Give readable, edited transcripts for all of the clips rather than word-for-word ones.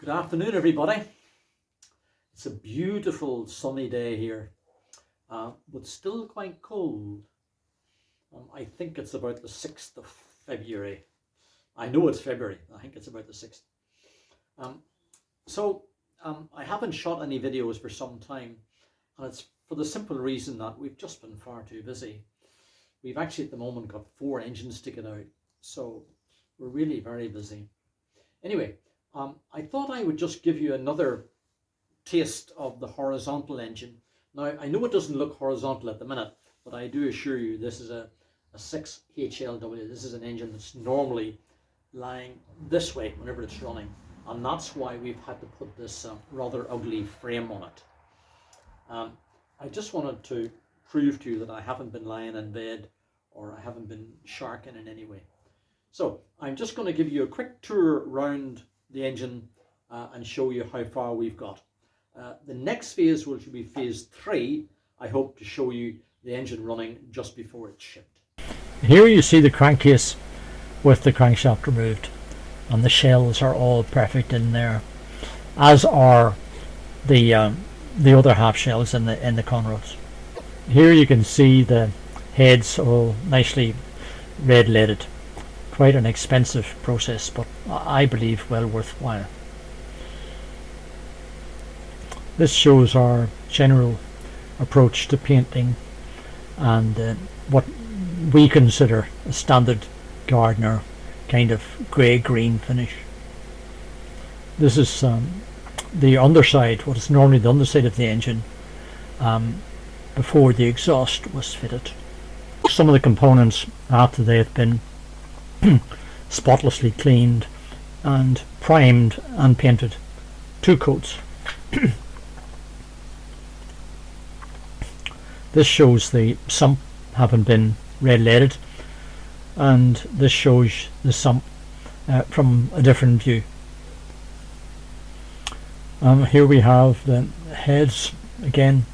Good afternoon, everybody. It's a beautiful sunny day here, but still quite cold. I think it's about the 6th of February. I know it's February. I think it's about the 6th. I haven't shot any videos for some time, and it's for the simple reason that we've just been far too busy. We've actually at the moment got 4 engines sticking out, so we're really very busy. Anyway, I thought I would just give you another taste of the horizontal engine. Now, I know it doesn't look horizontal at the minute, but I do assure you this is a 6HLW. This is an engine that's normally lying this way whenever it's running, and that's why we've had to put this rather ugly frame on it. I just wanted to prove to you that I haven't been lying in bed or I haven't been sharking in any way. So I'm just going to give you a quick tour around the engine and show you how far we've got. The next phase, which will be phase 3, I hope to show you the engine running just before it's shipped. Here you see the crankcase with the crankshaft removed, and the shells are all perfect in there, as are the other half shells in the conrods. Here you can see the heads all nicely red leaded. Quite an expensive process, but I believe well worthwhile. This shows our general approach to painting and what we consider a standard Gardner kind of grey-green finish. This is the underside, what is normally the underside of the engine before the exhaust was fitted. Some of the components, after they have been spotlessly cleaned and primed and painted, 2 coats. This shows the sump having been red leaded, and this shows the sump from a different view. Here we have the heads again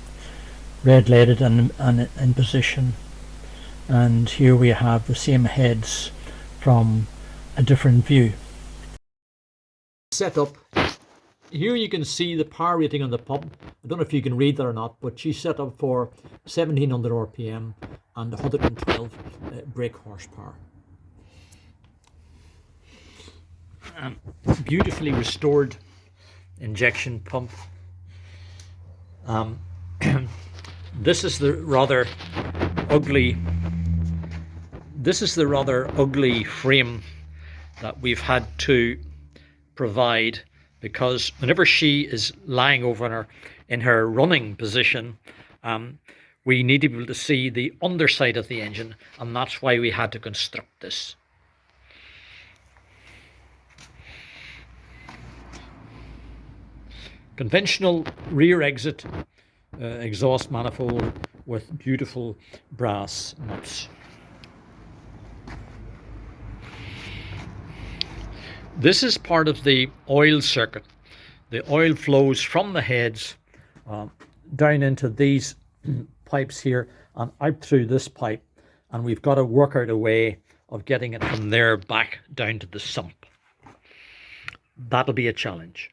red leaded and in position, and here we have the same heads from a different view. Setup. Here you can see the power rating on the pump. I don't know if you can read that or not, but she's set up for 1700 RPM and 112 brake horsepower. Beautifully restored injection pump. This is the rather ugly frame that we've had to provide, because whenever she is lying over in her running position, we need to be able to see the underside of the engine, and that's why we had to construct this. Conventional rear exit exhaust manifold with beautiful brass nuts. This is part of the oil circuit. The oil flows from the heads down into these pipes here and out through this pipe, and we've got to work out a way of getting it from there back down to the sump. That'll be a challenge.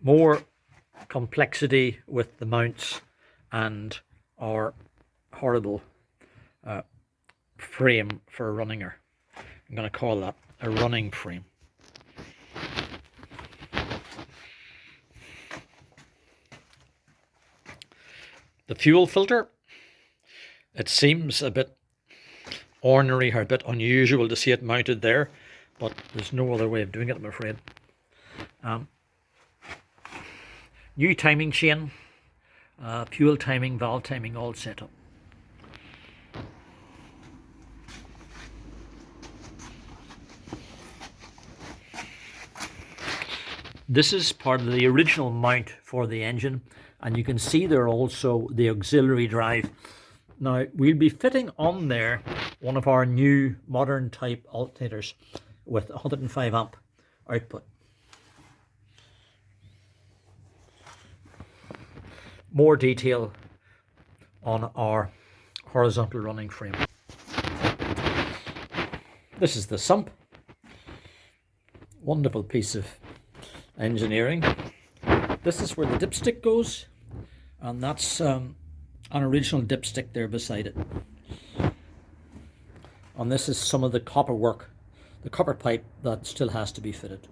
More complexity with the mounts and our horrible frame for a running her. I'm going to call that a running frame. The fuel filter, it seems a bit ornery or a bit unusual to see it mounted there, but there's no other way of doing it, I'm afraid. New timing chain, fuel timing, valve timing, all set up. This is part of the original mount for the engine, and you can see there also the auxiliary drive. Now, we'll be fitting on there one of our new modern type alternators with 105 amp output. More detail on our horizontal running frame. This is the sump. Wonderful piece of engineering. This is where the dipstick goes, and that's an original dipstick there beside it. And this is some of the copper work, the copper pipe that still has to be fitted.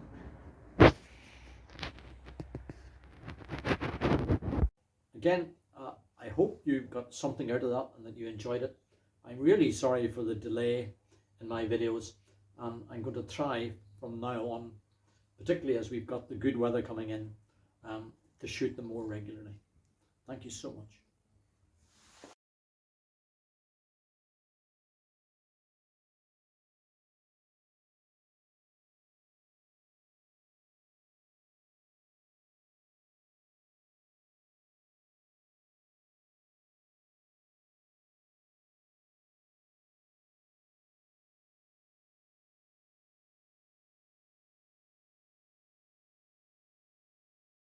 Again, I hope you got something out of that and that you enjoyed it. I'm really sorry for the delay in my videos, and I'm going to try from now on, particularly as we've got the good weather coming in, to shoot them more regularly. Thank you so much.